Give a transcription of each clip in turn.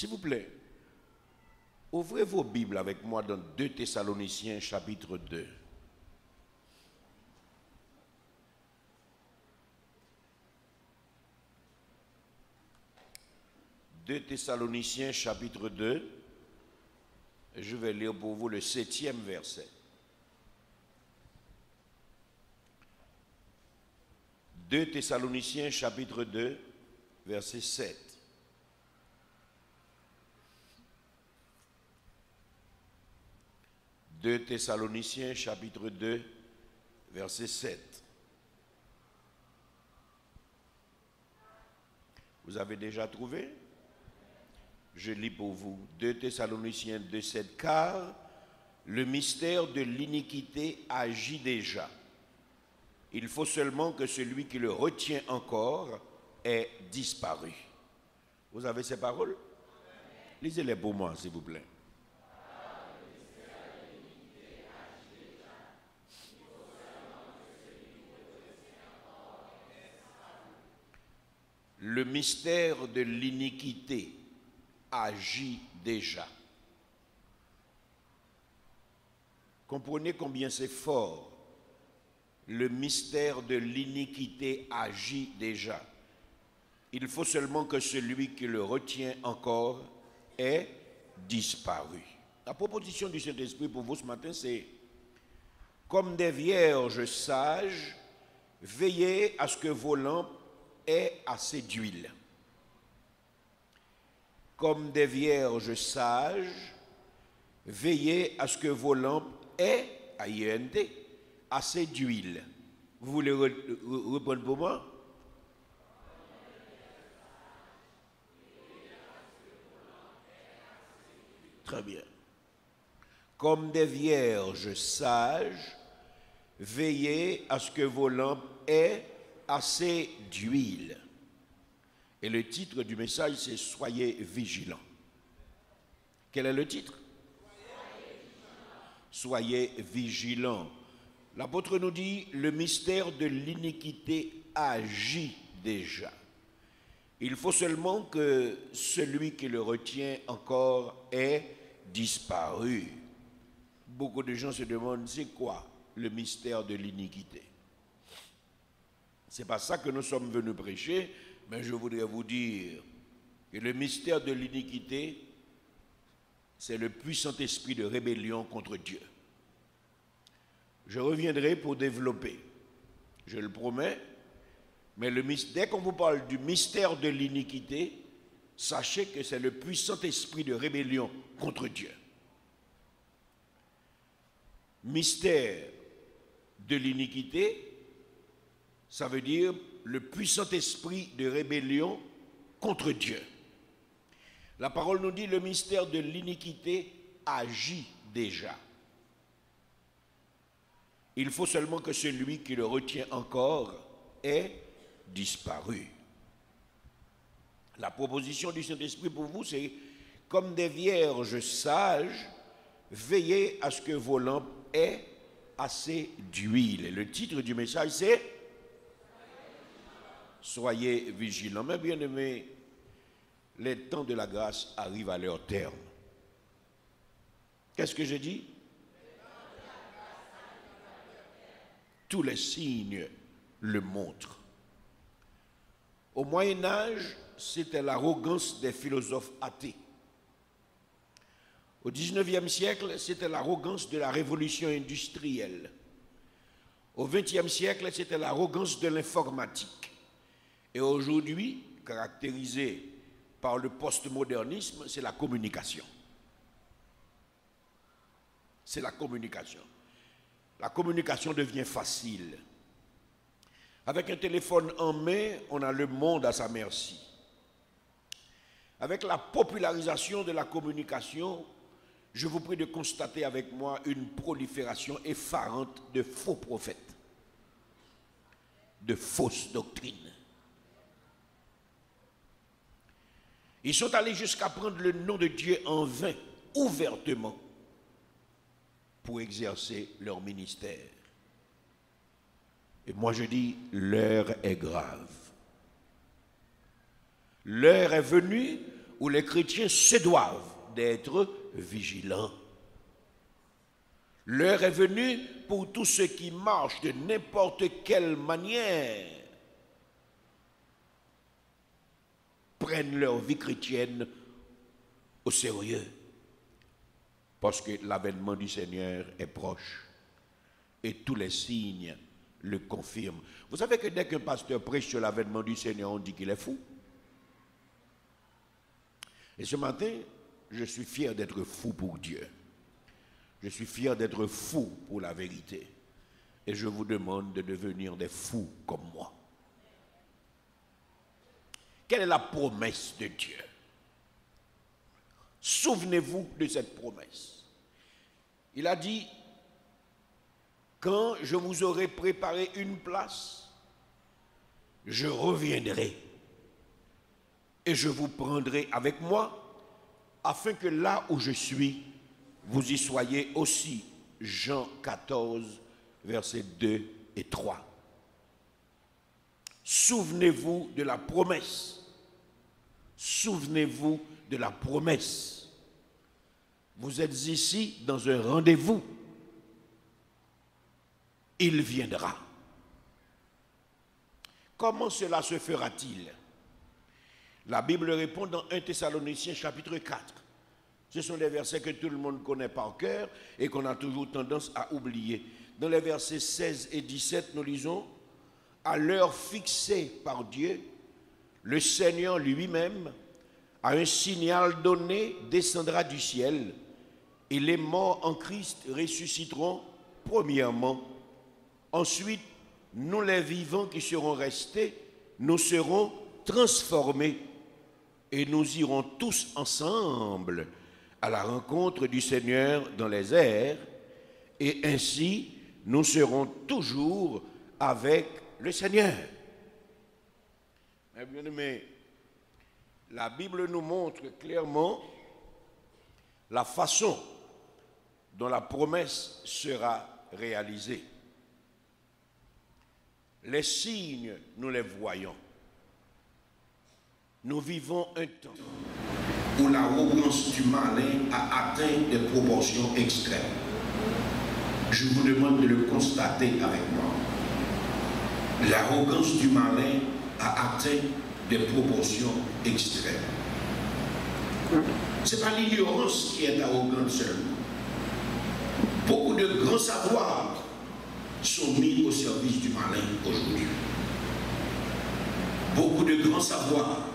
S'il vous plaît, ouvrez vos Bibles avec moi dans 2 Thessaloniciens chapitre 2. « 2 Thessaloniciens chapitre 2, je vais lire pour vous le 7e verset. 2 Thessaloniciens chapitre 2, verset 7. « 2 Thessaloniciens chapitre 2, verset 7. Vous avez déjà trouvé? Je lis pour vous. 2 Thessaloniciens 2, 7. Car le mystère de l'iniquité agit déjà. Il faut seulement que celui qui le retient encore ait disparu. Vous avez ces paroles? Lisez-les pour moi, s'il vous plaît. Le mystère de l'iniquité agit déjà. Comprenez combien c'est fort. Le mystère de l'iniquité agit déjà. Il faut seulement que celui qui le retient encore ait disparu. La proposition du Saint-Esprit pour vous ce matin, c'est comme des vierges sages, veillez à ce que vos lampes aient assez d'huile. Comme des vierges sages, veillez à ce que vos lampes aient, INT, assez d'huile. Vous voulez reprendre pour moi? Très bien. Comme des vierges sages, veillez à ce que vos lampes aient assez d'huile. Et le titre du message, c'est « Soyez vigilants ». Quel est le titre? Soyez vigilants. L'apôtre nous dit, le mystère de l'iniquité agit déjà. Il faut seulement que celui qui le retient encore ait disparu. Beaucoup de gens se demandent, c'est quoi le mystère de l'iniquité? Ce n'est pas ça que nous sommes venus prêcher, mais je voudrais vous dire que le mystère de l'iniquité, c'est le puissant esprit de rébellion contre Dieu. Je reviendrai pour développer, je le promets, mais dès qu'on vous parle du mystère de l'iniquité, sachez que c'est le puissant esprit de rébellion contre Dieu. Mystère de l'iniquité, ça veut dire le puissant esprit de rébellion contre Dieu. La parole nous dit le mystère de l'iniquité agit déjà. Il faut seulement que celui qui le retient encore ait disparu. La proposition du Saint-Esprit pour vous, c'est comme des vierges sages, veillez à ce que vos lampes aient assez d'huile. Et le titre du message, c'est Soyez vigilants. Mes bien-aimés, les temps de la grâce arrivent à leur terme. Qu'est-ce que j'ai dit? Tous les signes le montrent. Au Moyen-Âge, c'était l'arrogance des philosophes athées. Au XIXe siècle, c'était l'arrogance de la révolution industrielle. Au XXe siècle, c'était l'arrogance de l'informatique. Et aujourd'hui, caractérisé par le postmodernisme, c'est la communication. C'est la communication. La communication devient facile. Avec un téléphone en main, on a le monde à sa merci. Avec la popularisation de la communication, je vous prie de constater avec moi une prolifération effarante de faux prophètes, de fausses doctrines. Ils sont allés jusqu'à prendre le nom de Dieu en vain, ouvertement, pour exercer leur ministère. Et moi je dis, l'heure est grave. L'heure est venue où les chrétiens se doivent d'être vigilants. L'heure est venue pour tous ceux qui marchent de n'importe quelle manière, prennent leur vie chrétienne au sérieux, parce que l'avènement du Seigneur est proche et tous les signes le confirment. Vous savez que dès qu'un pasteur prêche sur l'avènement du Seigneur, on dit qu'il est fou. Et ce matin, je suis fier d'être fou pour Dieu. Je suis fier d'être fou pour la vérité. Et je vous demande de devenir des fous comme moi. Quelle est la promesse de Dieu? Souvenez-vous de cette promesse. Il a dit, quand je vous aurai préparé une place, je reviendrai et je vous prendrai avec moi, afin que là où je suis, vous y soyez aussi. Jean 14, versets 2 et 3. Souvenez-vous de la promesse. Souvenez-vous de la promesse. Vous êtes ici dans un rendez-vous. Il viendra. Comment cela se fera-t-il? La Bible répond dans 1 Thessaloniciens chapitre 4. Ce sont des versets que tout le monde connaît par cœur et qu'on a toujours tendance à oublier. Dans les versets 16 et 17, nous lisons, « À l'heure fixée par Dieu, le Seigneur lui-même, à un signal donné, descendra du ciel, et les morts en Christ ressusciteront premièrement. Ensuite, nous les vivants qui serons restés, nous serons transformés, et nous irons tous ensemble à la rencontre du Seigneur dans les airs, et ainsi nous serons toujours avec le Seigneur. » Mais bien aimé, la Bible nous montre clairement la façon dont la promesse sera réalisée. Les signes, nous les voyons. Nous vivons un temps où l'arrogance du malin a atteint des proportions extrêmes. Je vous demande de le constater avec moi. L'arrogance du malin a atteint des proportions extrêmes. Ce n'est pas l'ignorance qui est arrogante seulement. Beaucoup de grands savoirs sont mis au service du malin aujourd'hui. Beaucoup de grands savoirs,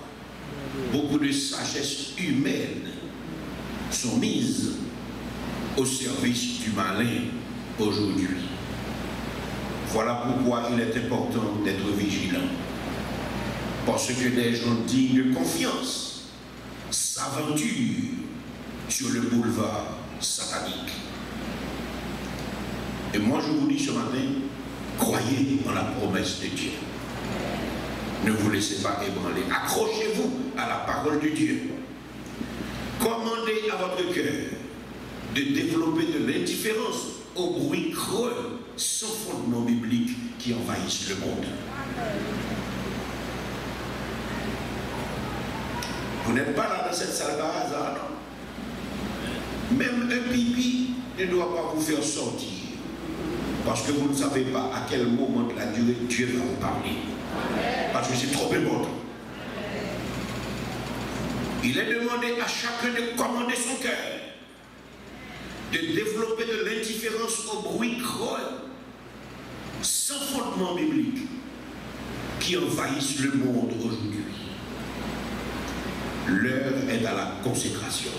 beaucoup de sagesse humaine sont mises au service du malin aujourd'hui. Voilà pourquoi il est important d'être vigilant. Parce que des gens dignes de confiance s'aventurent sur le boulevard satanique. Et moi je vous dis ce matin, croyez en la promesse de Dieu. Ne vous laissez pas ébranler. Accrochez-vous à la parole de Dieu. Commandez à votre cœur de développer de l'indifférence aux bruits creux sans fondement biblique qui envahissent le monde. Vous n'êtes pas là dans cette salle par hasard, non? Même un pipi ne doit pas vous faire sortir. Parce que vous ne savez pas à quel moment de la durée Dieu va vous parler. Parce que c'est trop important. Il est demandé à chacun de commander son cœur, de développer de l'indifférence au bruit creux, sans fondement biblique, qui envahissent le monde aujourd'hui. L'heure est à la consécration.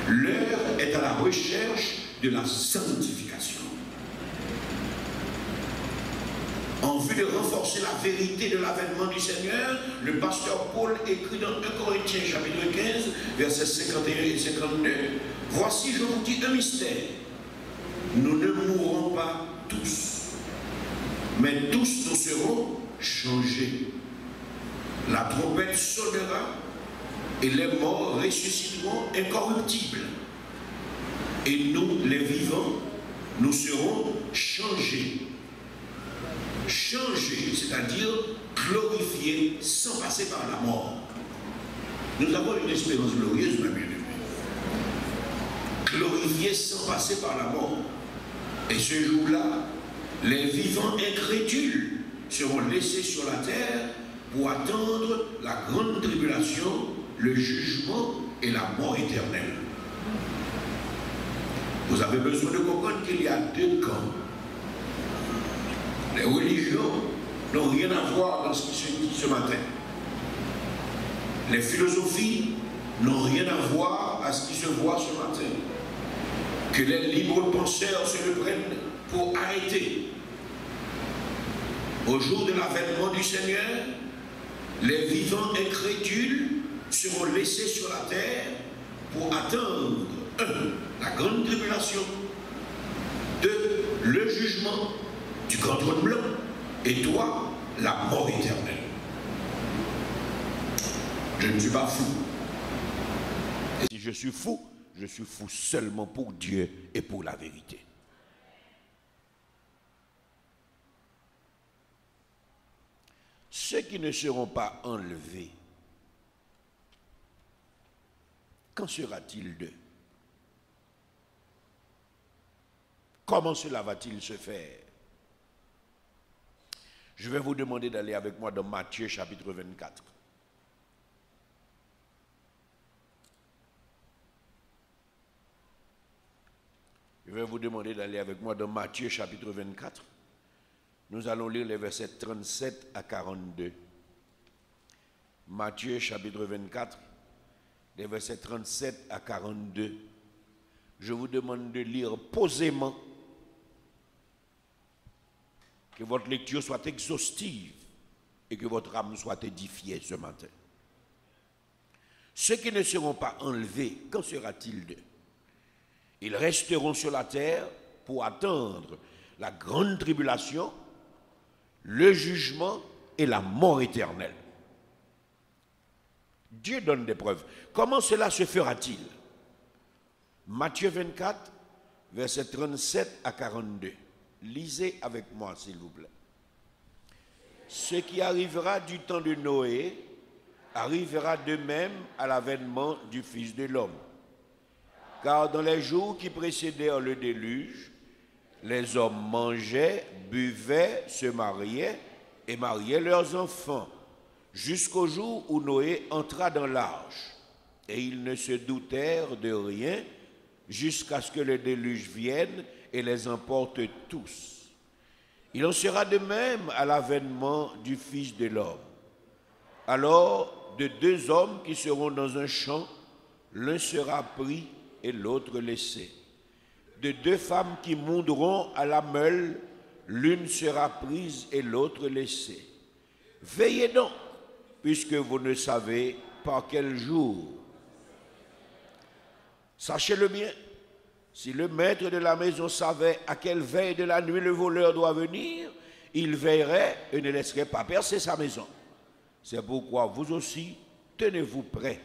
L'heure est à la recherche de la sanctification. En vue de renforcer la vérité de l'avènement du Seigneur, le pasteur Paul écrit dans 1 Corinthiens chapitre 15, versets 51 et 52, « Voici, je vous dis un mystère. Nous ne mourrons pas tous, mais tous nous serons changés. La trompette sonnera et les morts ressusciteront incorruptibles. Et nous, les vivants, nous serons changés. Changés, c'est-à-dire glorifié sans passer par la mort. Nous avons une espérance glorieuse, mes bien-aimés. Glorifié sans passer par la mort. Et ce jour-là, les vivants incrédules seront laissés sur la terre pour attendre la grande tribulation, le jugement et la mort éternelle. Vous avez besoin de comprendre qu'il y a deux camps. Les religions n'ont rien à voir dans ce qui se dit ce matin. Les philosophies n'ont rien à voir à ce qui se voit ce matin. Que les libres penseurs se le prennent pour arrêter. Au jour de l'avènement du Seigneur, les vivants incrédules seront laissés sur la terre pour attendre 1. La grande tribulation, 2. Le jugement du grand trône blanc, et 3. La mort éternelle. Je ne suis pas fou. Et si je suis fou seulement pour Dieu et pour la vérité. Ceux qui ne seront pas enlevés, qu'en sera-t-il d'eux? Comment cela va-t-il se faire? Je vais vous demander d'aller avec moi dans Matthieu chapitre 24. Je vais vous demander d'aller avec moi dans Matthieu chapitre 24. Nous allons lire les versets 37 à 42. Matthieu chapitre 24, les versets 37 à 42. Je vous demande de lire posément, que votre lecture soit exhaustive et que votre âme soit édifiée ce matin. Ceux qui ne seront pas enlevés, qu'en sera-t-il d'eux? Ils resteront sur la terre pour attendre la grande tribulation, le jugement et la mort éternelle. Dieu donne des preuves. Comment cela se fera-t-il? Matthieu 24, versets 37 à 42. Lisez avec moi, s'il vous plaît. Ce qui arrivera du temps de Noé arrivera de même à l'avènement du Fils de l'homme. Car dans les jours qui précédèrent le déluge, les hommes mangeaient, buvaient, se mariaient et mariaient leurs enfants, jusqu'au jour où Noé entra dans l'arche. Et ils ne se doutèrent de rien jusqu'à ce que le déluge vienne et les emporte tous. Il en sera de même à l'avènement du Fils de l'homme. Alors, de 2 hommes qui seront dans un champ, l'un sera pris et l'autre laissé. De 2 femmes qui monteront à la meule, l'une sera prise et l'autre laissée. Veillez donc, puisque vous ne savez par quel jour. Sachez-le bien, si le maître de la maison savait à quelle veille de la nuit le voleur doit venir, il veillerait et ne laisserait pas percer sa maison. C'est pourquoi vous aussi, tenez-vous prêts,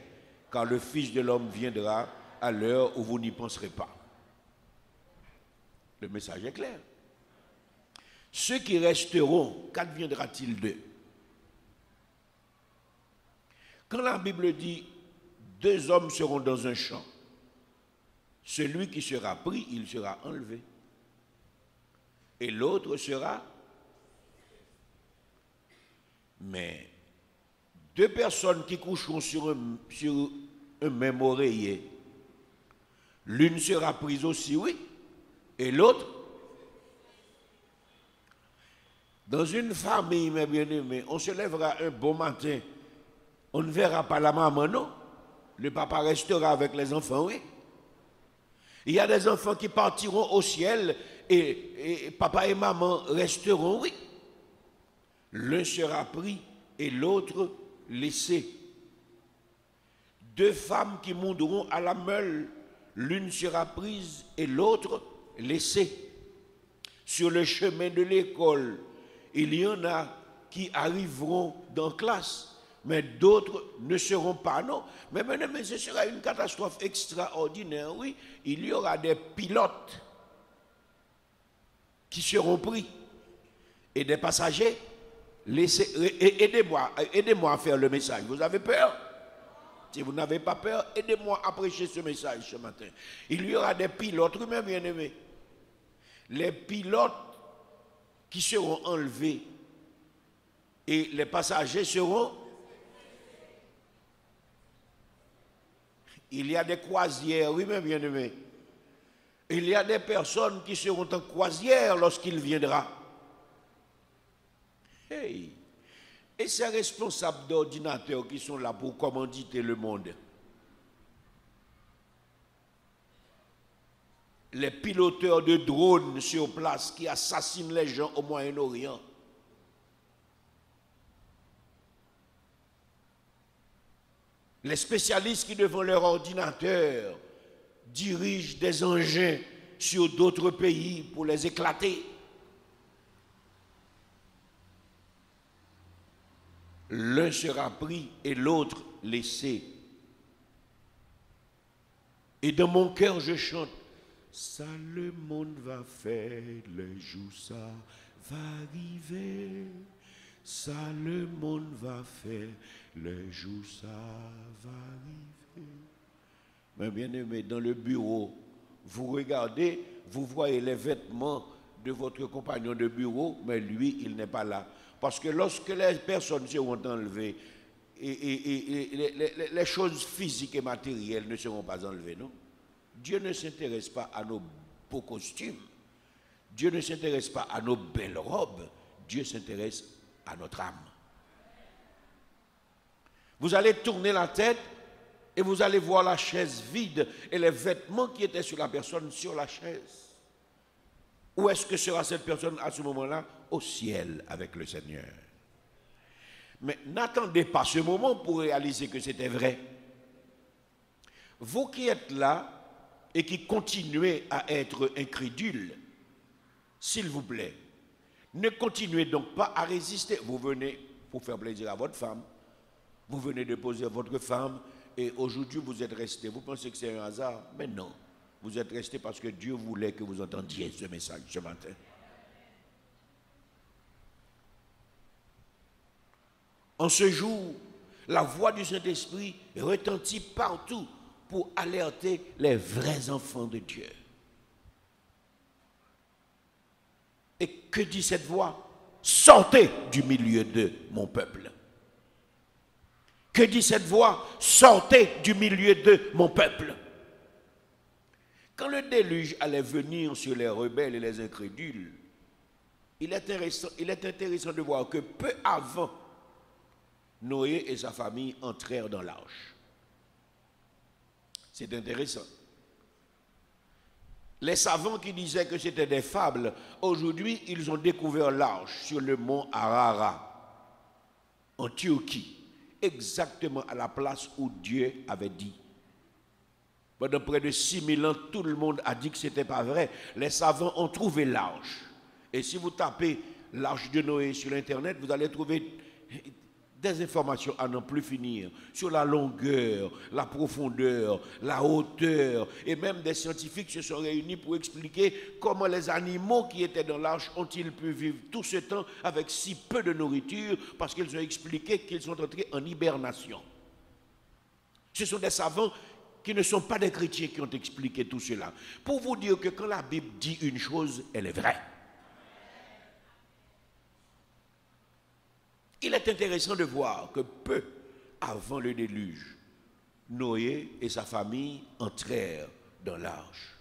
car le Fils de l'homme viendra à l'heure où vous n'y penserez pas. Le message est clair. Ceux qui resteront, qu'adviendra-t-il d'eux? Quand la Bible dit 2 hommes seront dans un champ, celui qui sera pris, il sera enlevé. Et l'autre sera... Mais 2 personnes qui coucheront sur un même oreiller, l'une sera prise aussi, oui, et l'autre. Dans une famille, mes bien-aimés, on se lèvera un bon matin, on ne verra pas la maman, non. Le papa restera avec les enfants, oui. Il y a des enfants qui partiront au ciel et papa et maman resteront, oui. L'un sera pris et l'autre laissé. 2 femmes qui monteront à la meule, l'une sera prise et l'autre laissée. Sur le chemin de l'école, il y en a qui arriveront dans classe, mais d'autres ne seront pas, non. Mais ce sera une catastrophe extraordinaire, oui. Il y aura des pilotes qui seront pris et des passagers Aidez-moi à faire le message. Vous avez peur? Si vous n'avez pas peur, aidez-moi à prêcher ce message ce matin. Il y aura des pilotes, mes bien-aimés. Les pilotes qui seront enlevés et les passagers seront... Il y a des croisières, oui, mes bien-aimés. Il y a des personnes qui seront en croisière lorsqu'il viendra. Hey! Et ces responsables d'ordinateurs qui sont là pour commanditer le monde. Les piloteurs de drones sur place qui assassinent les gens au Moyen-Orient. Les spécialistes qui, devant leur ordinateur, dirigent des engins sur d'autres pays pour les éclater. L'un sera pris et l'autre laissé. Et dans mon cœur, je chante, ça le monde va faire, le jour ça va arriver. Ça le monde va faire, le jour ça va arriver. Mais bien aimé, dans le bureau, vous regardez, vous voyez les vêtements de votre compagnon de bureau, mais lui, il n'est pas là. Parce que lorsque les personnes seront enlevées, les choses physiques et matérielles ne seront pas enlevées, non? Dieu ne s'intéresse pas à nos beaux costumes. Dieu ne s'intéresse pas à nos belles robes. Dieu s'intéresse à notre âme. Vous allez tourner la tête et vous allez voir la chaise vide et les vêtements qui étaient sur la personne sur la chaise. Où est-ce que sera cette personne à ce moment-là? Au ciel avec le Seigneur. Mais n'attendez pas ce moment pour réaliser que c'était vrai. Vous qui êtes là et qui continuez à être incrédules, s'il vous plaît, ne continuez donc pas à résister. Vous venez pour faire plaisir à votre femme. Vous venez de poser votre femme et aujourd'hui vous êtes resté. Vous pensez que c'est un hasard? Mais non. Vous êtes resté parce que Dieu voulait que vous entendiez ce message ce matin. En ce jour, la voix du Saint-Esprit retentit partout pour alerter les vrais enfants de Dieu. Et que dit cette voix? Sortez du milieu de mon peuple. Que dit cette voix? Sortez du milieu de mon peuple. Quand le déluge allait venir sur les rebelles et les incrédules, il est intéressant de voir que peu avant, Noé et sa famille entrèrent dans l'arche. C'est intéressant. Les savants qui disaient que c'était des fables, aujourd'hui, ils ont découvert l'arche sur le mont Ararat, en Turquie, exactement à la place où Dieu avait dit. Pendant près de 6000 ans, tout le monde a dit que ce n'était pas vrai. Les savants ont trouvé l'arche. Et si vous tapez l'arche de Noé sur Internet, vous allez trouver des informations à n'en plus finir sur la longueur, la profondeur, la hauteur. Et même des scientifiques se sont réunis pour expliquer comment les animaux qui étaient dans l'arche ont-ils pu vivre tout ce temps avec si peu de nourriture, parce qu'ils ont expliqué qu'ils sont entrés en hibernation. Ce sont des savants qui ne sont pas des chrétiens qui ont expliqué tout cela. Pour vous dire que quand la Bible dit une chose, elle est vraie. Il est intéressant de voir que peu avant le déluge, Noé et sa famille entrèrent dans l'arche.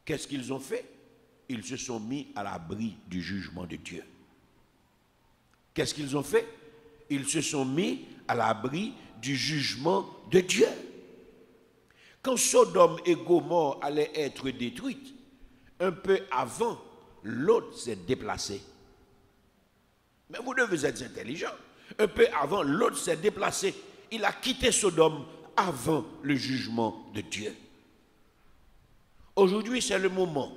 Qu'est-ce qu'ils ont fait? Ils se sont mis à l'abri du jugement de Dieu. Qu'est-ce qu'ils ont fait? Ils se sont mis à l'abri du jugement de Dieu. Quand Sodome et Gomorrhe allaient être détruites, un peu avant, Lot s'est déplacé. Mais vous devez être intelligent. Un peu avant, Lot s'est déplacé. Il a quitté Sodome avant le jugement de Dieu. Aujourd'hui, c'est le moment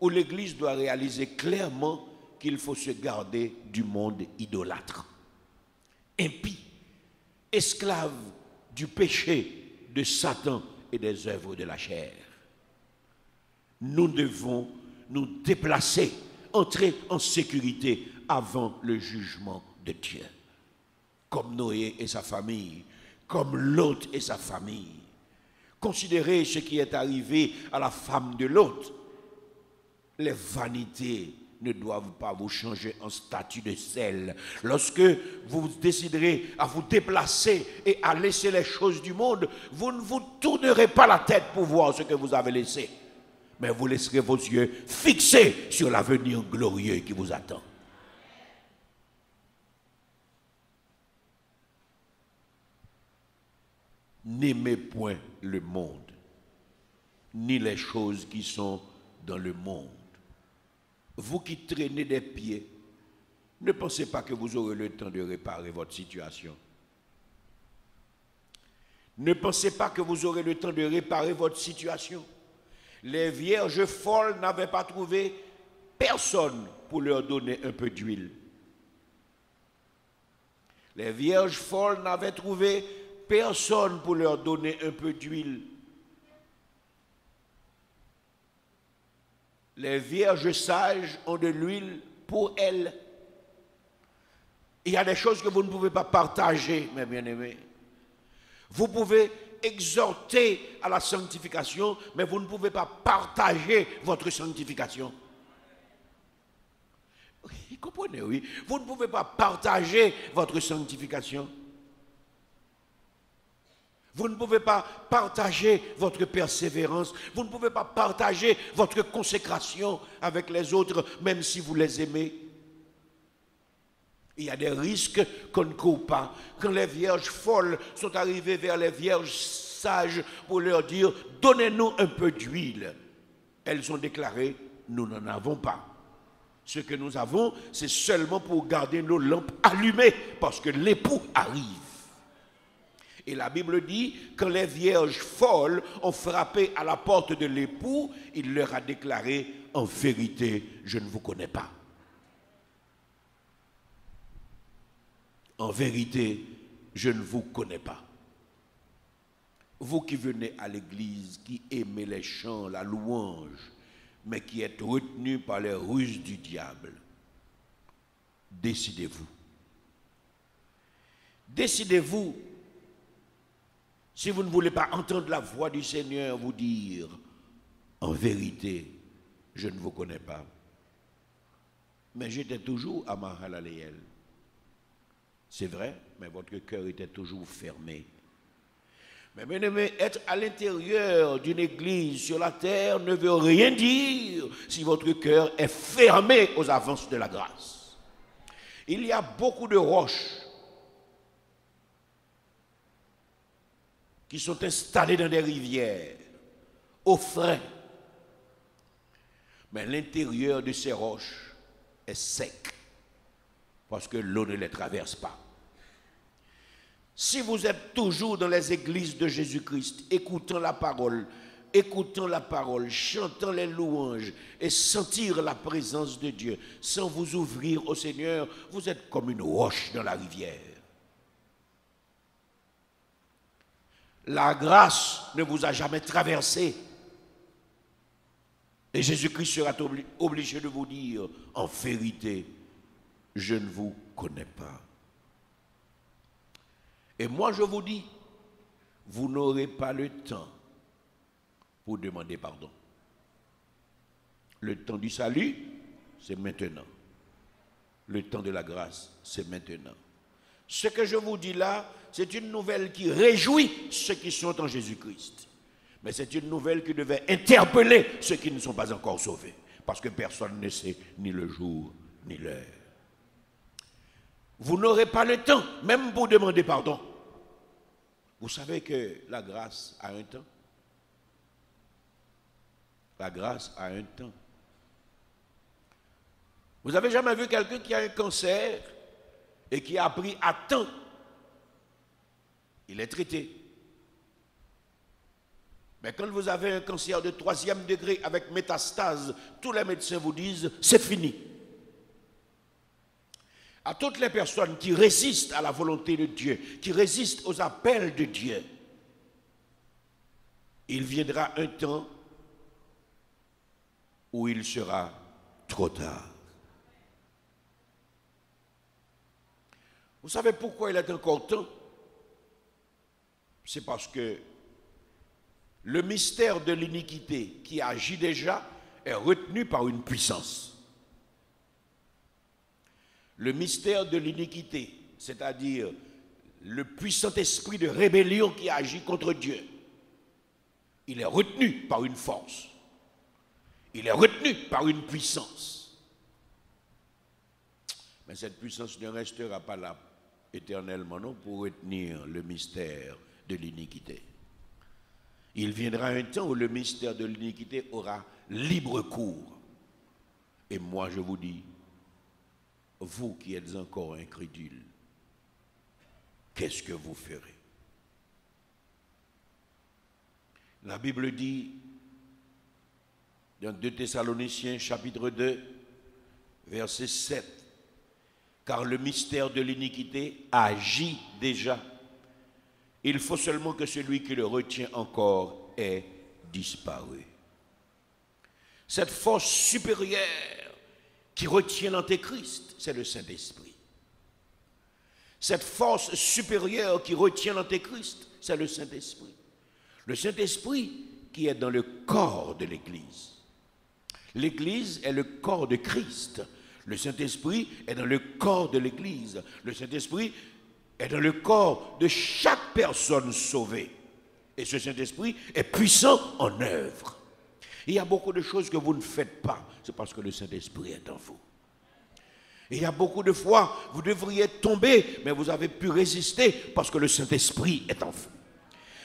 où l'Église doit réaliser clairement qu'il faut se garder du monde idolâtre, impie, esclave du péché de Satan et des œuvres de la chair. Nous devons nous déplacer, entrer en sécurité avant le jugement de Dieu. Comme Noé et sa famille, comme Lot et sa famille. Considérez ce qui est arrivé à la femme de Lot. Les vanités ne doivent pas vous changer en statut de sel. Lorsque vous déciderez à vous déplacer et à laisser les choses du monde, vous ne vous tournerez pas la tête pour voir ce que vous avez laissé. Mais vous laisserez vos yeux fixés sur l'avenir glorieux qui vous attend. N'aimez point le monde, ni les choses qui sont dans le monde. Vous qui traînez des pieds, ne pensez pas que vous aurez le temps de réparer votre situation. Ne pensez pas que vous aurez le temps de réparer votre situation. Les vierges folles n'avaient pas trouvé personne pour leur donner un peu d'huile. Les vierges folles n'avaient trouvé personne pour leur donner un peu d'huile. Les vierges sages ont de l'huile pour elles. Il y a des choses que vous ne pouvez pas partager, mes bien-aimés. Vous pouvez exhorter à la sanctification, mais vous ne pouvez pas partager votre sanctification. Vous comprenez, oui? Vous ne pouvez pas partager votre sanctification. Vous ne pouvez pas partager votre persévérance. Vous ne pouvez pas partager votre consécration avec les autres, même si vous les aimez. Il y a des risques qu'on ne court pas. Quand les vierges folles sont arrivées vers les vierges sages pour leur dire « Donnez-nous un peu d'huile », elles ont déclaré « Nous n'en avons pas. Ce que nous avons, c'est seulement pour garder nos lampes allumées, parce que l'époux arrive. » Et la Bible dit, quand les vierges folles ont frappé à la porte de l'époux, il leur a déclaré, en vérité, je ne vous connais pas. En vérité, je ne vous connais pas. Vous qui venez à l'église, qui aimez les chants, la louange, mais qui êtes retenus par les ruses du diable, décidez-vous. Décidez-vous. Si vous ne voulez pas entendre la voix du Seigneur vous dire, en vérité, je ne vous connais pas. Mais j'étais toujours à Mahalaleel. C'est vrai, mais votre cœur était toujours fermé. Mais bien aimé, être à l'intérieur d'une église sur la terre ne veut rien dire si votre cœur est fermé aux avances de la grâce. Il y a beaucoup de roches qui sont installés dans des rivières, au frais. Mais l'intérieur de ces roches est sec, parce que l'eau ne les traverse pas. Si vous êtes toujours dans les églises de Jésus-Christ, écoutant la parole, chantant les louanges et sentir la présence de Dieu, sans vous ouvrir au Seigneur, vous êtes comme une roche dans la rivière. La grâce ne vous a jamais traversé. Et Jésus-Christ sera obligé de vous dire, en vérité, je ne vous connais pas. Et moi je vous dis, vous n'aurez pas le temps pour demander pardon. Le temps du salut, c'est maintenant. Le temps de la grâce, c'est maintenant. Ce que je vous dis là, c'est une nouvelle qui réjouit ceux qui sont en Jésus-Christ. Mais c'est une nouvelle qui devait interpeller ceux qui ne sont pas encore sauvés. Parce que personne ne sait ni le jour, ni l'heure. Vous n'aurez pas le temps, même pour demander pardon. Vous savez que la grâce a un temps. La grâce a un temps. Vous avez jamais vu quelqu'un qui a un cancer et qui a pris à temps? Il est traité. Mais quand vous avez un cancer de 3e degré avec métastase, tous les médecins vous disent c'est fini. À toutes les personnes qui résistent à la volonté de Dieu, qui résistent aux appels de Dieu, il viendra un temps où il sera trop tard. Vous savez pourquoi il est encore temps? C'est parce que le mystère de l'iniquité qui agit déjà est retenu par une puissance. Le mystère de l'iniquité, c'est-à-dire le puissant esprit de rébellion qui agit contre Dieu, il est retenu par une force. Il est retenu par une puissance. Mais cette puissance ne restera pas là éternellement, non, pour retenir le mystère de l'iniquité. Il viendra un temps où le mystère de l'iniquité aura libre cours. Et moi, je vous dis, vous qui êtes encore incrédules, qu'est-ce que vous ferez? La Bible dit, dans 2 Thessaloniciens chapitre 2, verset 7, car le mystère de l'iniquité agit déjà. Il faut seulement que celui qui le retient encore ait disparu. Cette force supérieure qui retient l'Antéchrist, c'est le Saint-Esprit. Cette force supérieure qui retient l'Antéchrist, c'est le Saint-Esprit. Le Saint-Esprit qui est dans le corps de l'Église. L'Église est le corps de Christ. Le Saint-Esprit est dans le corps de l'Église. Le Saint-Esprit est dans le corps de chaque personne sauvée. Et ce Saint-Esprit est puissant en œuvre. Il y a beaucoup de choses que vous ne faites pas. C'est parce que le Saint-Esprit est en vous. Et il y a beaucoup de fois, vous devriez tomber, mais vous avez pu résister parce que le Saint-Esprit est en vous.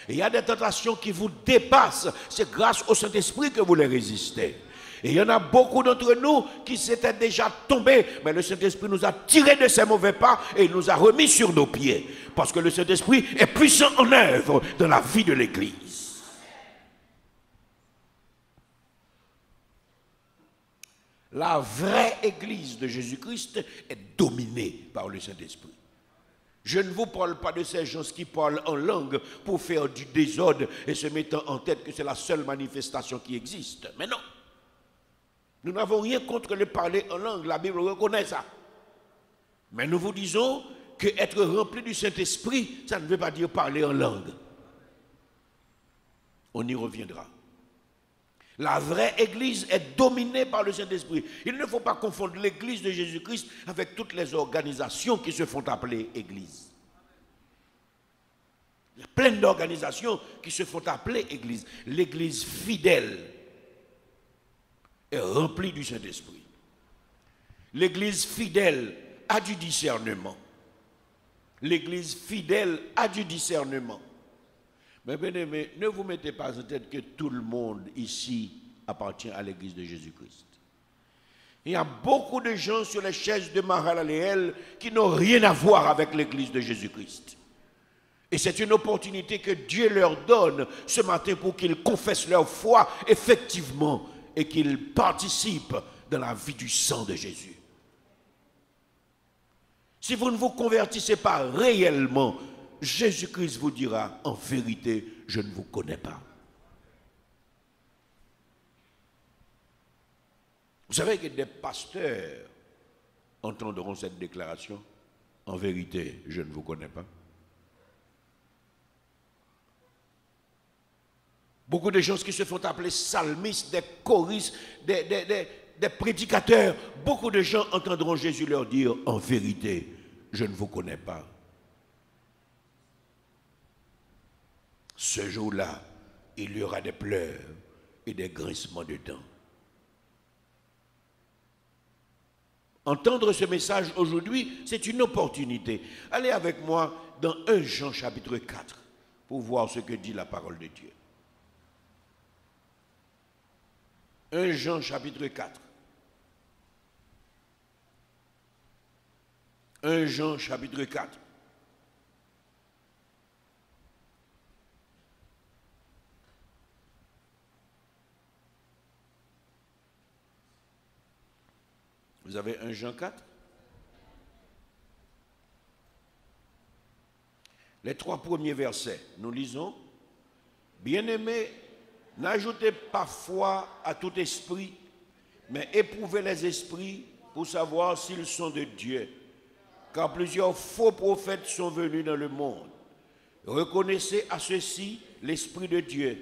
Et il y a des tentations qui vous dépassent. C'est grâce au Saint-Esprit que vous les résistez. Et il y en a beaucoup d'entre nous qui s'étaient déjà tombés, mais le Saint-Esprit nous a tirés de ces mauvais pas et il nous a remis sur nos pieds. Parce que le Saint-Esprit est puissant en œuvre dans la vie de l'Église. La vraie Église de Jésus-Christ est dominée par le Saint-Esprit. Je ne vous parle pas de ces gens qui parlent en langue pour faire du désordre et se mettant en tête que c'est la seule manifestation qui existe. Mais non. Nous n'avons rien contre le parler en langue, la Bible reconnaît ça. Mais nous vous disons que être rempli du Saint-Esprit, ça ne veut pas dire parler en langue. On y reviendra. La vraie Église est dominée par le Saint-Esprit. Il ne faut pas confondre l'Église de Jésus-Christ avec toutes les organisations qui se font appeler Église. Il y a plein d'organisations qui se font appeler Église. L'Église fidèle est remplie du Saint-Esprit. L'Église fidèle a du discernement. L'Église fidèle a du discernement. Mais bien aimé, ne vous mettez pas en tête que tout le monde ici appartient à l'Église de Jésus-Christ. Il y a beaucoup de gens sur les chaises de Mahalaleel qui n'ont rien à voir avec l'Église de Jésus-Christ. Et c'est une opportunité que Dieu leur donne ce matin pour qu'ils confessent leur foi effectivement et qu'ils participent dans la vie du sang de Jésus. Si vous ne vous convertissez pas réellement, Jésus-Christ vous dira, en vérité, je ne vous connais pas. Vous savez que des pasteurs entendront cette déclaration, en vérité, je ne vous connais pas. Beaucoup de gens qui se font appeler psalmistes, des choristes, des prédicateurs, beaucoup de gens entendront Jésus leur dire, en vérité, je ne vous connais pas. Ce jour-là, il y aura des pleurs et des grincements de dents. Entendre ce message aujourd'hui, c'est une opportunité. Allez avec moi dans 1 Jean chapitre 4 pour voir ce que dit la parole de Dieu. 1 Jean chapitre 4. 1 Jean chapitre 4. Vous avez 1 Jean 4? Les 3 premiers versets, nous lisons. Bien-aimés, n'ajoutez pas foi à tout esprit, mais éprouvez les esprits pour savoir s'ils sont de Dieu. car plusieurs faux prophètes sont venus dans le monde. Reconnaissez à ceci l'Esprit de Dieu.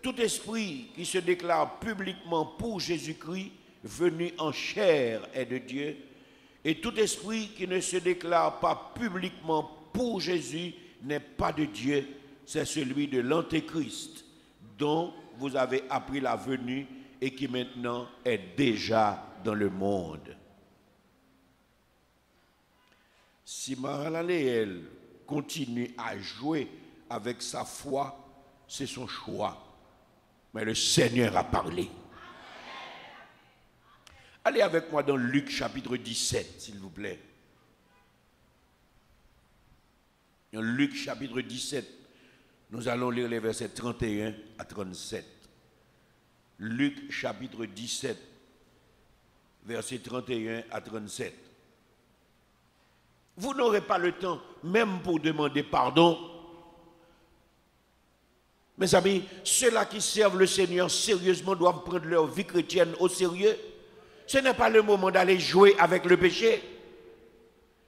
Tout esprit qui se déclare publiquement pour Jésus-Christ, venu en chair, est de Dieu. Et tout esprit qui ne se déclare pas publiquement pour Jésus n'est pas de Dieu. C'est celui de l'Antéchrist, dont vous avez appris la venue et qui maintenant est déjà dans le monde. Si Mahalaleel continue à jouer avec sa foi, c'est son choix. Mais le Seigneur a parlé. Allez avec moi dans Luc chapitre 17, s'il vous plaît. Dans Luc chapitre 17, nous allons lire les versets 31 à 37. Luc chapitre 17, versets 31 à 37. Vous n'aurez pas le temps même pour demander pardon. Mes amis, ceux-là qui servent le Seigneur sérieusement doivent prendre leur vie chrétienne au sérieux. Ce n'est pas le moment d'aller jouer avec le péché,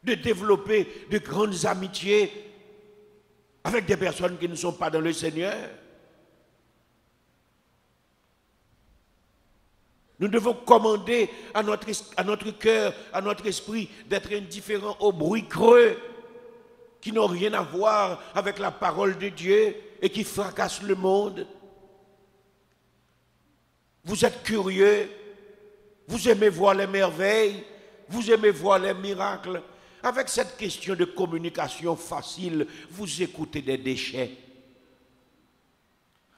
de développer de grandes amitiés avec des personnes qui ne sont pas dans le Seigneur. Nous devons commander à notre cœur, à notre esprit, d'être indifférents aux bruits creux qui n'ont rien à voir avec la parole de Dieu et qui fracassent le monde. Vous êtes curieux, vous aimez voir les merveilles, vous aimez voir les miracles. Avec cette question de communication facile, vous écoutez des déchets.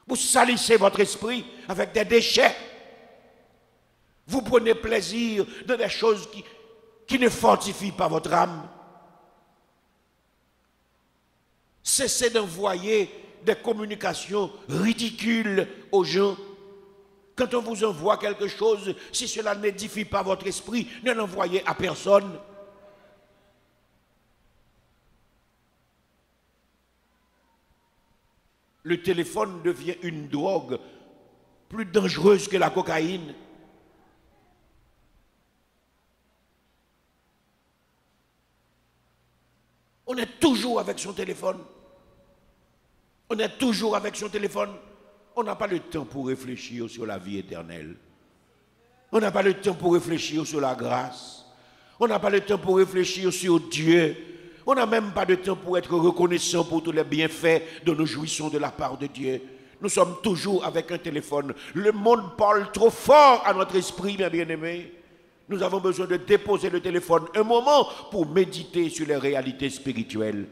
Vous salissez votre esprit avec des déchets. Vous prenez plaisir dans des choses qui ne fortifient pas votre âme. Cessez d'envoyer des communications ridicules aux gens. Quand on vous envoie quelque chose, si cela n'édifie pas votre esprit, ne l'envoyez à personne. Le téléphone devient une drogue plus dangereuse que la cocaïne. On est toujours avec son téléphone. On est toujours avec son téléphone. On n'a pas le temps pour réfléchir sur la vie éternelle. On n'a pas le temps pour réfléchir sur la grâce. On n'a pas le temps pour réfléchir sur Dieu. On n'a même pas de temps pour être reconnaissant pour tous les bienfaits dont nous jouissons de la part de Dieu. Nous sommes toujours avec un téléphone. Le monde parle trop fort à notre esprit, mes bien-aimés. Nous avons besoin de déposer le téléphone un moment pour méditer sur les réalités spirituelles.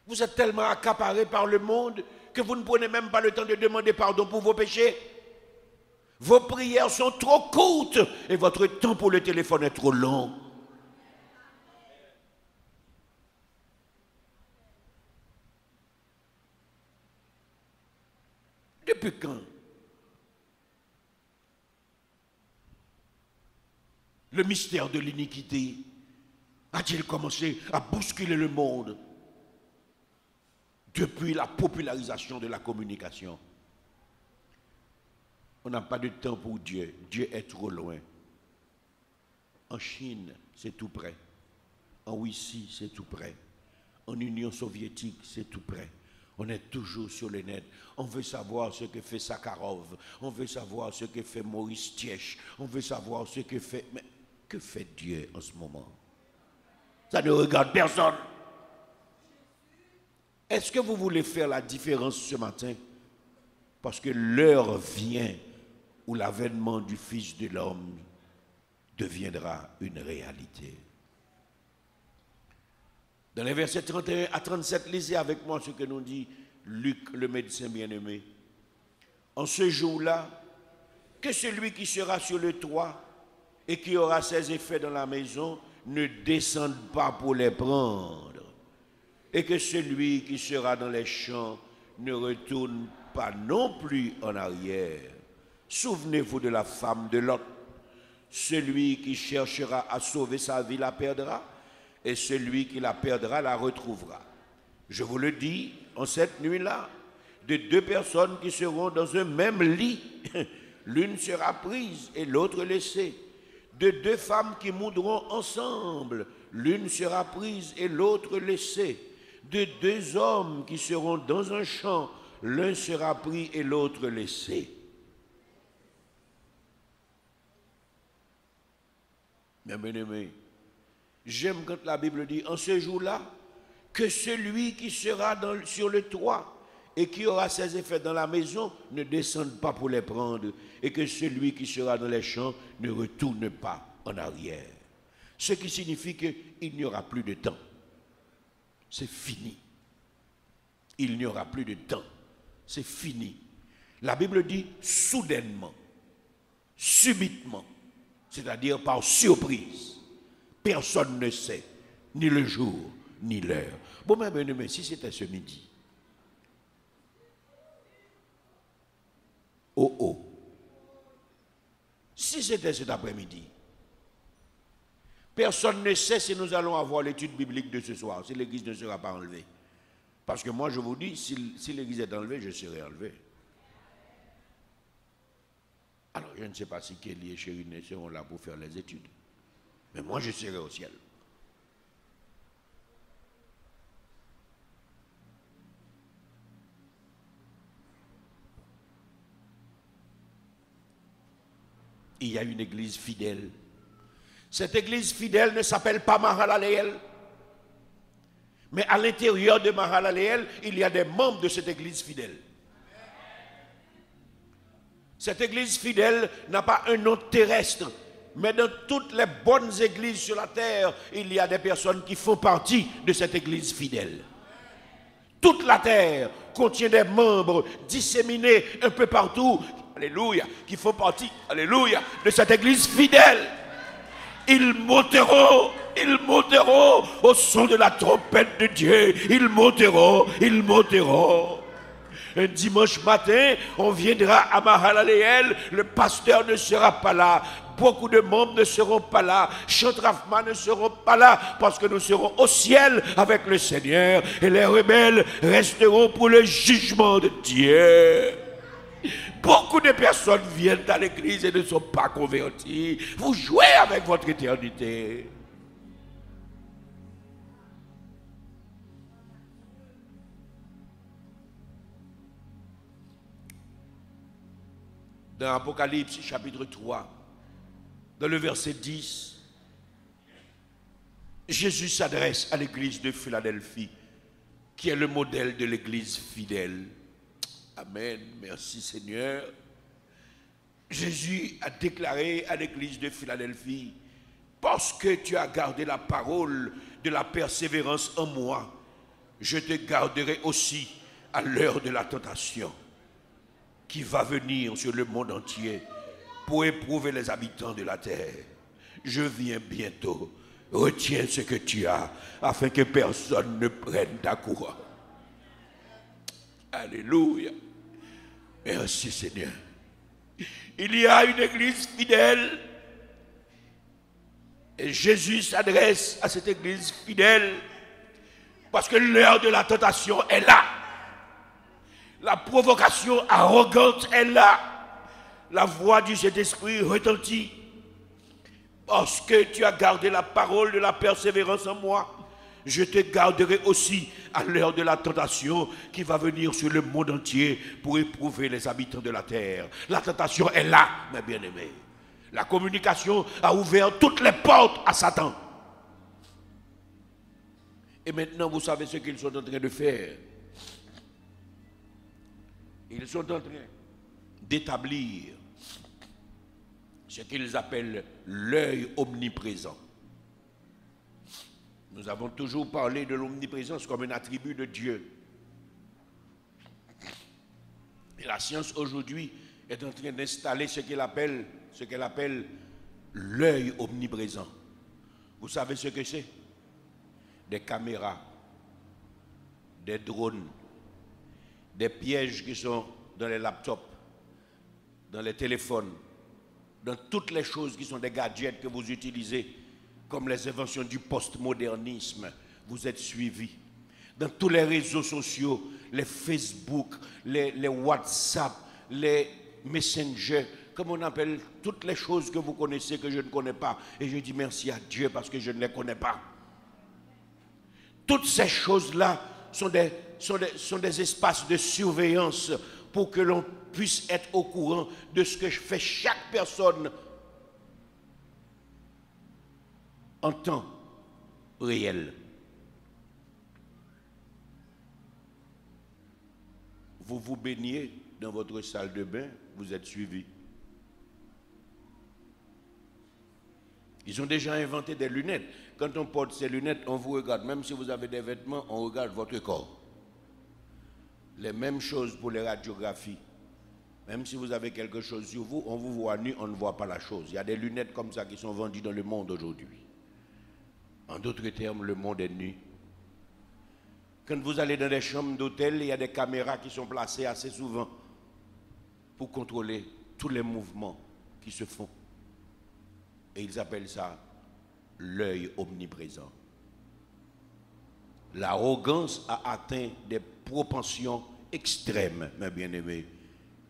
Vous êtes tellement accaparés par le monde que vous ne prenez même pas le temps de demander pardon pour vos péchés. Vos prières sont trop courtes et votre temps pour le téléphone est trop long. Depuis quand le mystère de l'iniquité a-t-il commencé à bousculer le monde? Depuis la popularisation de la communication. On n'a pas de temps pour Dieu. Dieu est trop loin. En Chine, c'est tout près. En Russie, c'est tout près. En Union soviétique, c'est tout près. On est toujours sur le net. On veut savoir ce que fait Sakharov. On veut savoir ce que fait Maurice Tiesch. On veut savoir ce que fait... Mais que fait Dieu en ce moment? Ça ne regarde personne. Est-ce que vous voulez faire la différence ce matin? Parce que l'heure vient où l'avènement du Fils de l'homme deviendra une réalité. Dans les versets 31 à 37, lisez avec moi ce que nous dit Luc, le médecin bien-aimé. En ce jour-là, que celui qui sera sur le toit et qui aura ses effets dans la maison ne descende pas pour les prendre. Et que celui qui sera dans les champs ne retourne pas non plus en arrière. Souvenez-vous de la femme de Lot. Celui qui cherchera à sauver sa vie la perdra, et celui qui la perdra la retrouvera. Je vous le dis, en cette nuit-là, de deux personnes qui seront dans un même lit. L'une sera prise et l'autre laissée. De deux femmes qui moudront ensemble. L'une sera prise et l'autre laissée. De deux hommes qui seront dans un champ. L'un sera pris et l'autre laissé. Mes bien-aimés, j'aime quand la Bible dit, en ce jour-là, que celui qui sera sur le toit et qui aura ses effets dans la maison ne descende pas pour les prendre, et que celui qui sera dans les champs ne retourne pas en arrière. Ce qui signifie qu'il n'y aura plus de temps. C'est fini. Il n'y aura plus de temps. C'est fini. La Bible dit soudainement, subitement, c'est-à-dire par surprise. Personne ne sait, ni le jour, ni l'heure. Bon, mais si c'était ce midi, si c'était cet après-midi, personne ne sait si nous allons avoir l'étude biblique de ce soir, si l'église ne sera pas enlevée. Parce que moi, je vous dis, si l'église est enlevée, je serai enlevé. Alors, je ne sais pas si Kelly et Chérine seront là pour faire les études. Mais moi, je serai au ciel. Il y a une église fidèle. Cette église fidèle ne s'appelle pas Mahalaleel. Mais à l'intérieur de Mahalaleel, il y a des membres de cette église fidèle. Cette église fidèle n'a pas un nom terrestre, mais dans toutes les bonnes églises sur la terre, il y a des personnes qui font partie de cette église fidèle. Toute la terre contient des membres disséminés un peu partout, alléluia, qui font partie, alléluia, de cette église fidèle. Ils monteront au son de la trompette de Dieu. Ils monteront. Un dimanche matin, on viendra à Mahalaleel, le pasteur ne sera pas là, beaucoup de membres ne seront pas là, Chantrafma ne seront pas là, parce que nous serons au ciel avec le Seigneur, et les rebelles resteront pour le jugement de Dieu. Beaucoup de personnes viennent à l'église et ne sont pas converties. Vous jouez avec votre éternité. Dans Apocalypse chapitre 3, dans le verset 10, Jésus s'adresse à l'église de Philadelphie, qui est le modèle de l'église fidèle. Amen, merci Seigneur. Jésus a déclaré à l'église de Philadelphie, parce que tu as gardé la parole de la persévérance en moi, je te garderai aussi à l'heure de la tentation qui va venir sur le monde entier pour éprouver les habitants de la terre. Je viens bientôt. Retiens ce que tu as afin que personne ne prenne ta couronne. Alléluia. Merci Seigneur. Il y a une église fidèle et Jésus s'adresse à cette église fidèle parce que l'heure de la tentation est là. La provocation arrogante est là. La voix du Saint-Esprit retentit. Parce que tu as gardé la parole de la persévérance en moi, je te garderai aussi à l'heure de la tentation qui va venir sur le monde entier pour éprouver les habitants de la terre. La tentation est là, mes bien-aimés. La communication a ouvert toutes les portes à Satan. Et maintenant, vous savez ce qu'ils sont en train de faire. Ils sont en train d'établir ce qu'ils appellent l'œil omniprésent. Nous avons toujours parlé de l'omniprésence comme un attribut de Dieu. Et la science aujourd'hui est en train d'installer ce qu'elle appelle l'œil omniprésent. Vous savez ce que c'est? Des caméras, des drones, des pièges qui sont dans les laptops, dans les téléphones, dans toutes les choses qui sont des gadgets que vous utilisez, comme les inventions du postmodernisme. Vous êtes suivis. dans tous les réseaux sociaux, les Facebook, les WhatsApp, les Messenger, comme on appelle toutes les choses que vous connaissez que je ne connais pas. Et je dis merci à Dieu parce que je ne les connais pas. Toutes ces choses-là sont des espaces de surveillance pour que l'on puisse être au courant de ce que fait chaque personne en temps réel. Vous vous baignez dans votre salle de bain, vous êtes suivi. Ils ont déjà inventé des lunettes. Quand on porte ces lunettes, on vous regarde. Même si vous avez des vêtements, on regarde votre corps. Les mêmes choses pour les radiographies. Même si vous avez quelque chose sur vous, on vous voit nu, on ne voit pas la chose. Il y a des lunettes comme ça qui sont vendues dans le monde aujourd'hui. En d'autres termes, le monde est nu. Quand vous allez dans des chambres d'hôtel, il y a des caméras qui sont placées assez souvent pour contrôler tous les mouvements qui se font. Et ils appellent ça l'œil omniprésent. L'arrogance a atteint des propensions extrêmes, mes bien-aimés.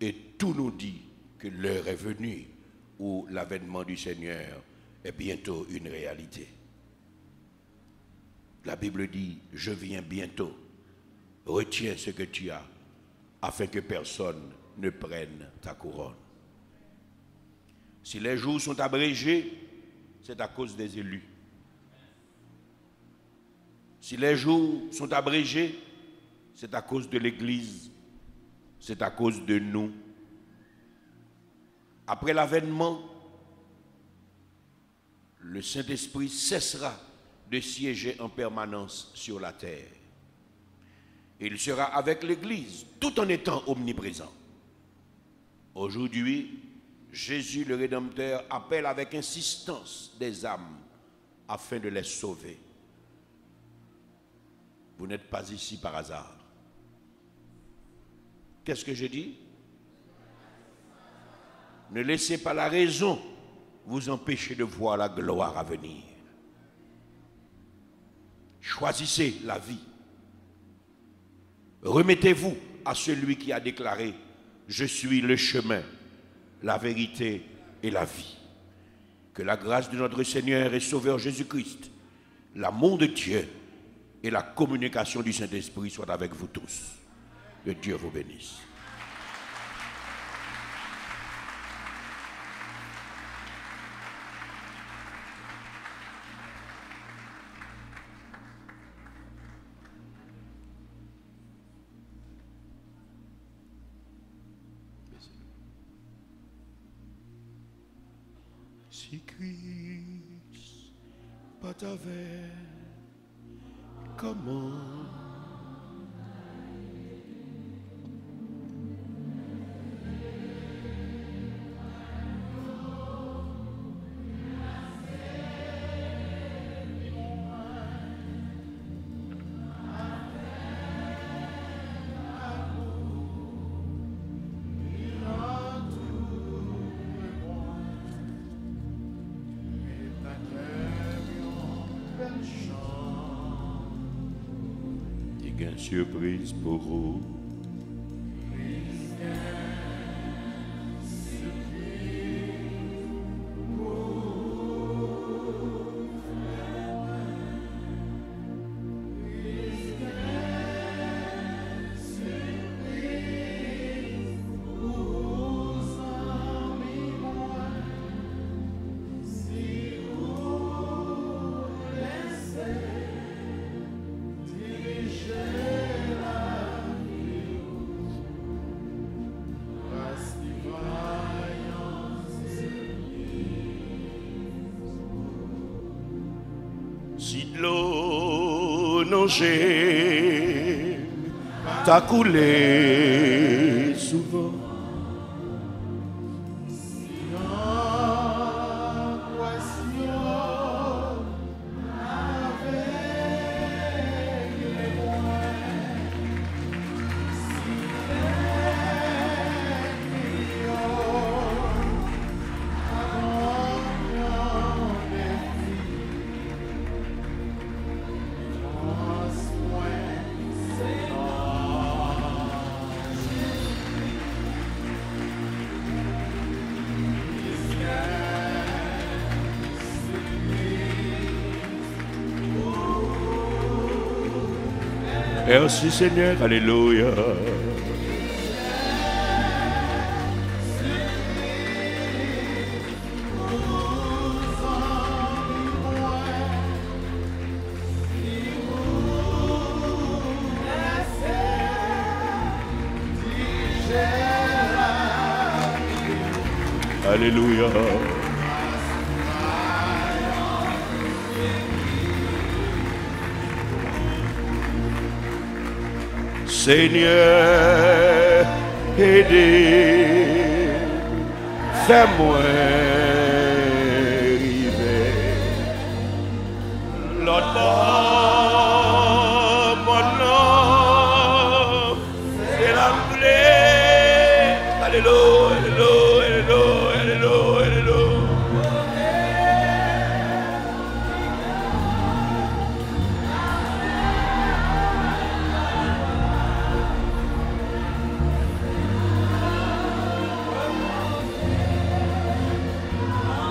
Et tout nous dit que l'heure est venue où l'avènement du Seigneur est bientôt une réalité. La Bible dit, je viens bientôt. Retiens ce que tu as, afin que personne ne prenne ta couronne. Si les jours sont abrégés, c'est à cause des élus. Si les jours sont abrégés, c'est à cause de l'Église. C'est à cause de nous. Après l'avènement, le Saint-Esprit cessera de siéger en permanence sur la terre. Il sera avec l'Église tout en étant omniprésent. Aujourd'hui, Jésus le Rédempteur appelle avec insistance des âmes afin de les sauver. Vous n'êtes pas ici par hasard. Qu'est-ce que je dis? Ne laissez pas la raison vous empêcher de voir la gloire à venir. Choisissez la vie. Remettez-vous à celui qui a déclaré « Je suis le chemin, la vérité et la vie ». Que la grâce de notre Seigneur et Sauveur Jésus-Christ, l'amour de Dieu et la communication du Saint-Esprit soient avec vous tous. Que Dieu vous bénisse. Si Christ pas t'avait, comment surprise pour vous. Si de l'eau nagée t'a coulé souvent, Merci Seigneur, alléluia. Alléluia. Seigneur, aidez, fais-moi arriver. L'autre mon nom, c'est la plaie. Alléluia, alléluia, alléluia, alléluia, alléluia.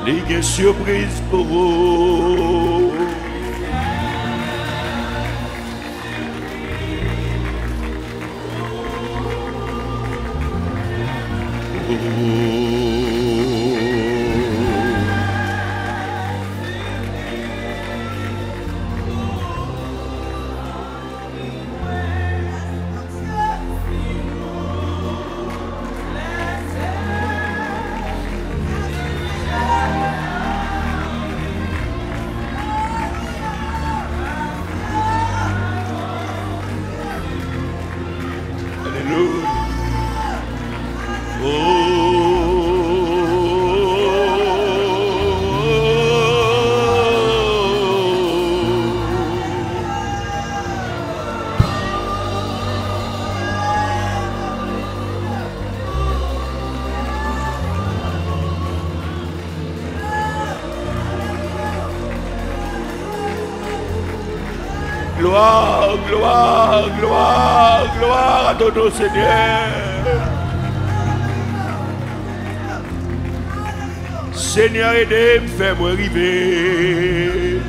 Ligue surprise pour vous. Gloire, gloire, gloire, gloire à ton nom, Seigneur. Seigneur, aidez-moi, fais-moi arriver.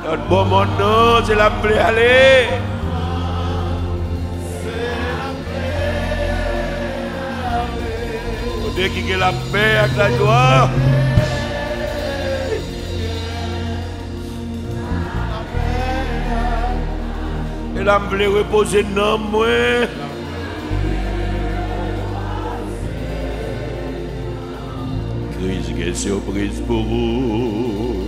Notre bon mon nom, c'est la plaie, allez. Dieu qui est la paix avec la joie. Et là, je voulais reposer dans moi. Christ, quelle surprise pour vous.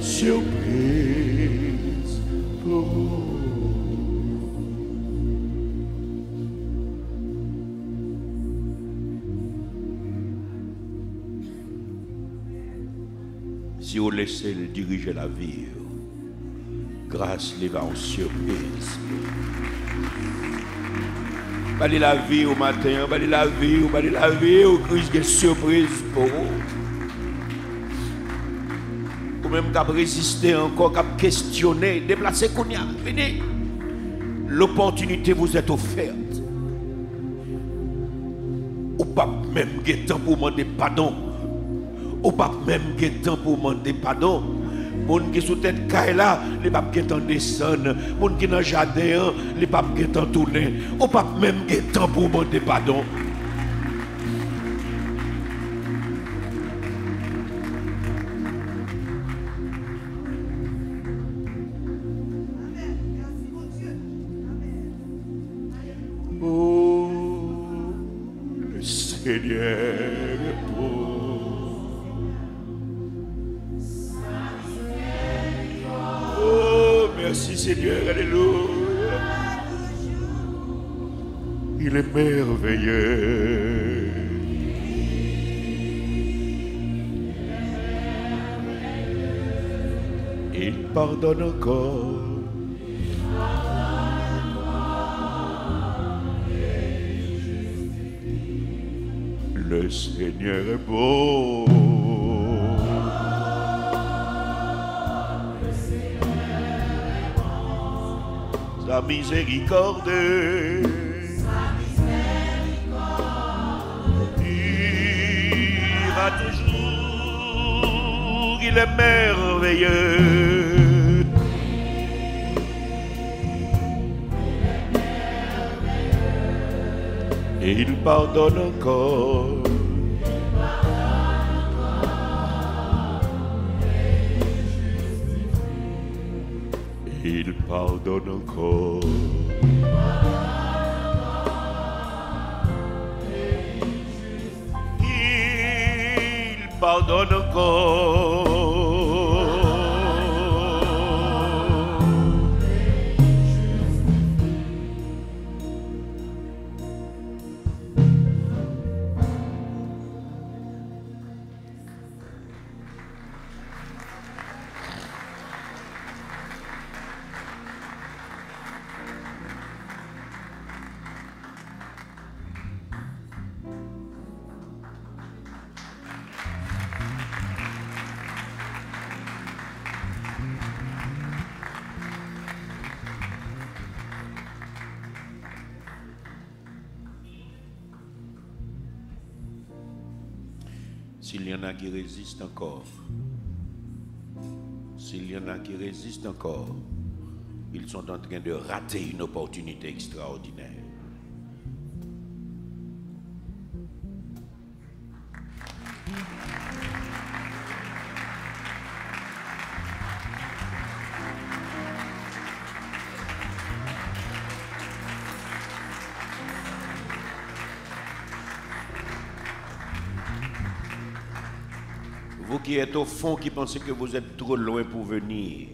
Surprise pour vous. Si vous laissez le diriger la vie, grâce les va en surprise. Balez la vie au matin, balez la vie, au Christ qui est surprise pour vous. Ou même qu'à résister encore, qu'à questionner, déplacer qu'on y a. Venez. L'opportunité vous est offerte. Ou pas même temps pour demander pardon. Ou pas même temps pour demander pardon. Moun qui sous tête là, les papes qui sont descendre. Moun qui dans jardin, les papes qui sont tourner. Ou pas même temps pour demander pardon. Seigneur, oh, merci Seigneur, alléluia. il est merveilleux. Il pardonne encore. Le Seigneur est beau. Sa miséricorde ira toujours. Il est merveilleux. Et il pardonne encore. Il pardonne encore. Il pardonne encore. S'il y en a qui résistent encore, s'il y en a qui résistent encore, ils sont en train de rater une opportunité extraordinaire. Vous qui êtes au fond, qui pensez que vous êtes trop loin pour venir,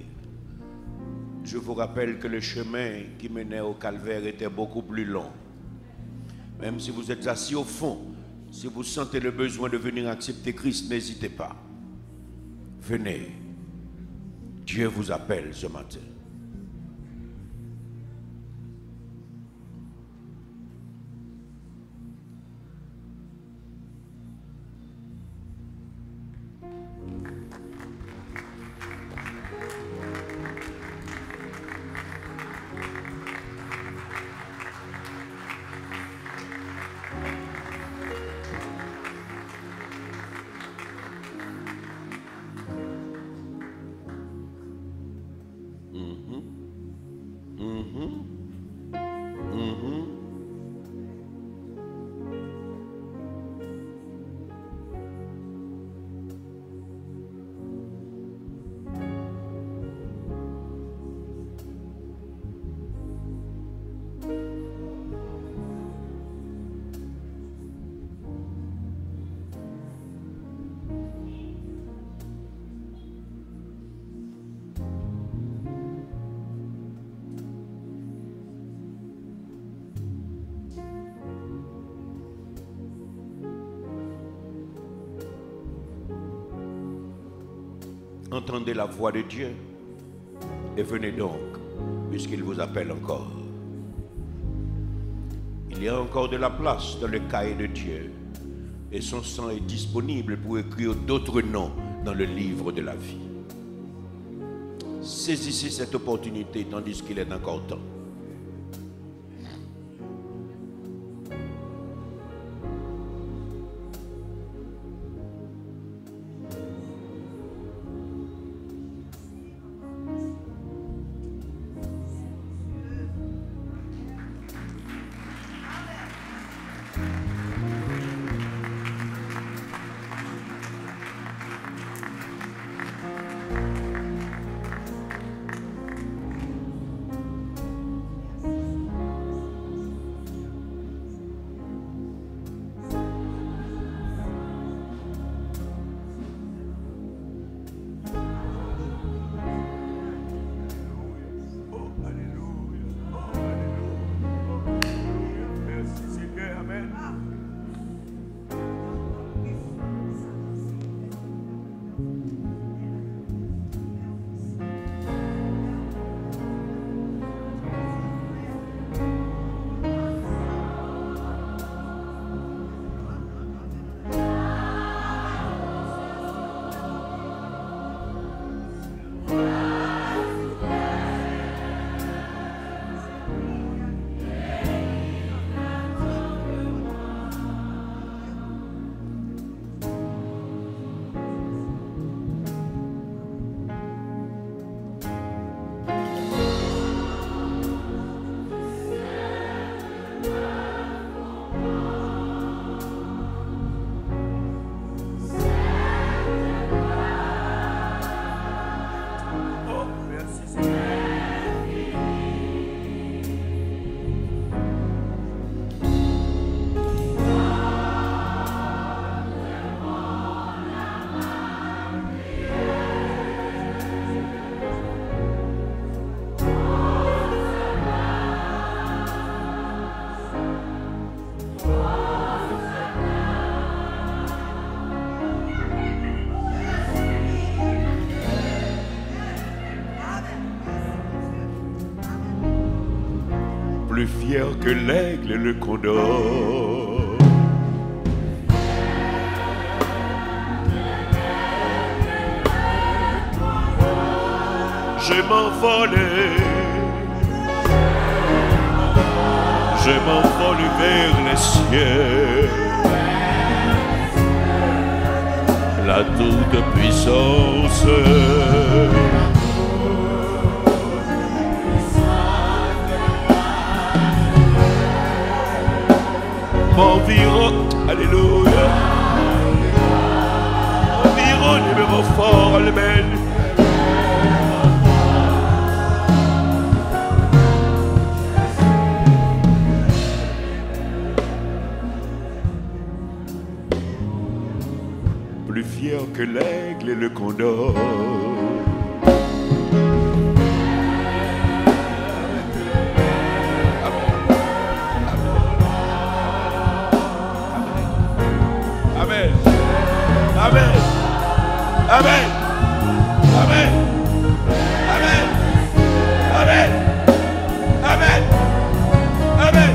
je vous rappelle que le chemin qui menait au calvaire était beaucoup plus long. Même si vous êtes assis au fond, si vous sentez le besoin de venir accepter Christ, n'hésitez pas. Venez. Dieu vous appelle ce matin. Entendez la voix de Dieu et venez donc, puisqu'il vous appelle encore. Il y a encore de la place dans le cahier de Dieu et son sang est disponible pour écrire d'autres noms dans le livre de la vie. Saisissez cette opportunité tandis qu'il est encore temps. plus fier que l'aigle et le condor. Je m'envolais, je m'envole vers les cieux, la toute puissance. M'environ, alléluia, environ numéro fort, amen. Plus fier que l'aigle et le condor. Amen. Amen. Amen. Amen. Amen. Amen. Amen. Amen.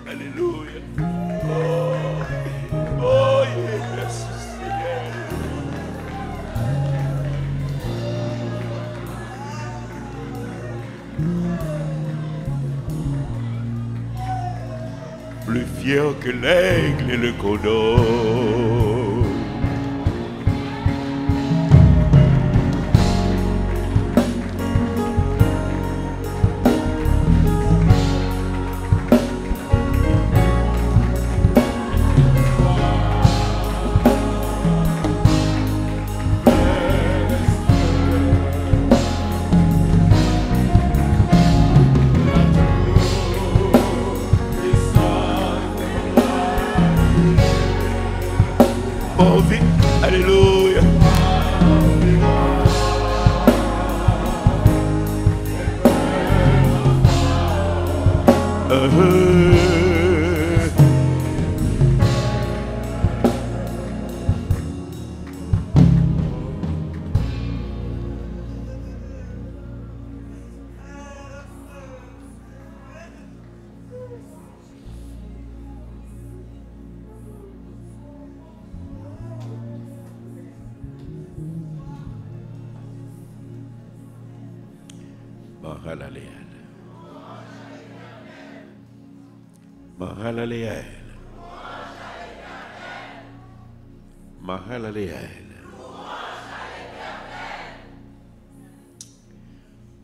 Alléluia. Oh, merci Seigneur. Plus fier que l'aigle et le condor. Alléluia. Mahalaleel. Mahalaleel. Mahalaleel.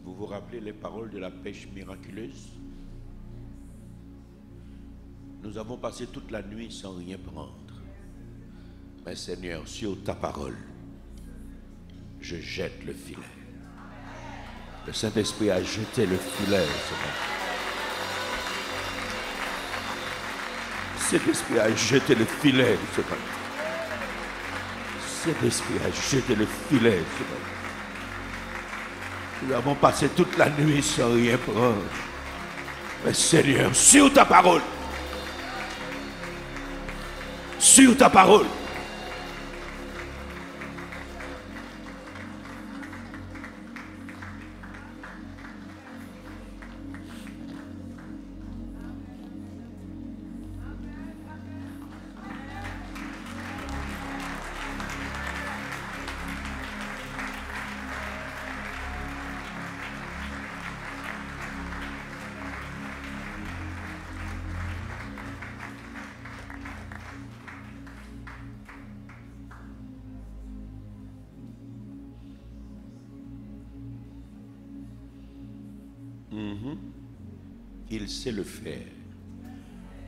Vous vous rappelez les paroles de la pêche miraculeuse? Nous avons passé toute la nuit sans rien prendre. Mais Seigneur, sur ta parole, je jette le filet. Le Saint-Esprit a jeté le filet ce matin. Saint-Esprit a jeté le filet ce matin. Saint-Esprit a jeté le filet ce matin. Nous avons passé toute la nuit sans rien prendre. Mais Seigneur, sur ta parole, sur ta parole, il sait le faire.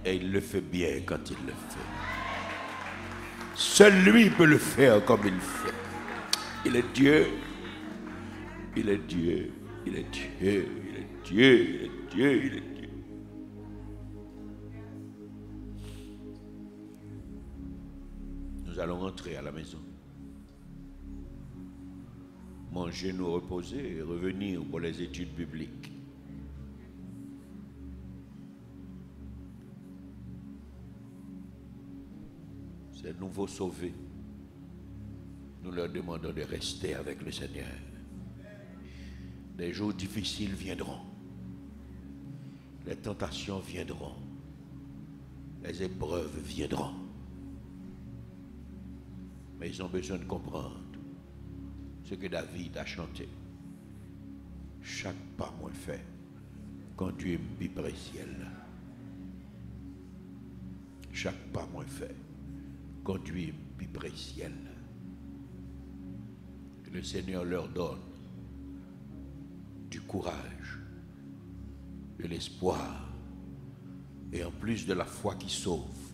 Et il le fait bien quand il le fait. Seul lui peut le faire comme il fait. Il est Dieu. Il est Dieu. Il est Dieu. Il est Dieu. Il est Dieu. Il est Dieu. Nous allons rentrer à la maison. Manger, nous reposer et revenir pour les études bibliques. Ces nouveaux sauvés, nous leur demandons de rester avec le Seigneur. Des jours difficiles viendront. Les tentations viendront. Les épreuves viendront. Mais ils ont besoin de comprendre ce que David a chanté. Chaque pas moins fait, conduit me près ciel. Chaque pas moins fait, conduit me près ciel. Que le Seigneur leur donne du courage, de l'espoir, et en plus de la foi qui sauve,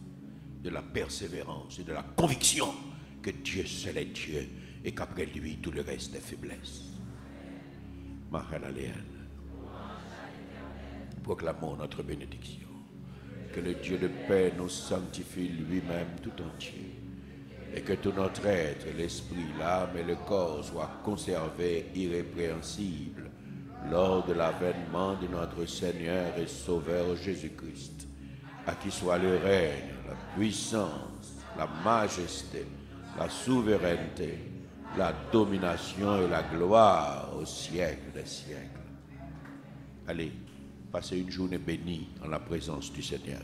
de la persévérance et de la conviction que Dieu seul est Dieu et qu'après lui tout le reste est faiblesse. Mahalaleel. Proclamons notre bénédiction. Que le Dieu de paix nous sanctifie lui-même tout entier et que tout notre être, l'esprit, l'âme et le corps soient conservés irrépréhensibles lors de l'avènement de notre Seigneur et Sauveur Jésus-Christ, à qui soit le règne, la puissance, la majesté, la souveraineté, la domination et la gloire au siècle des siècles. Allez, passez une journée bénie en la présence du Seigneur.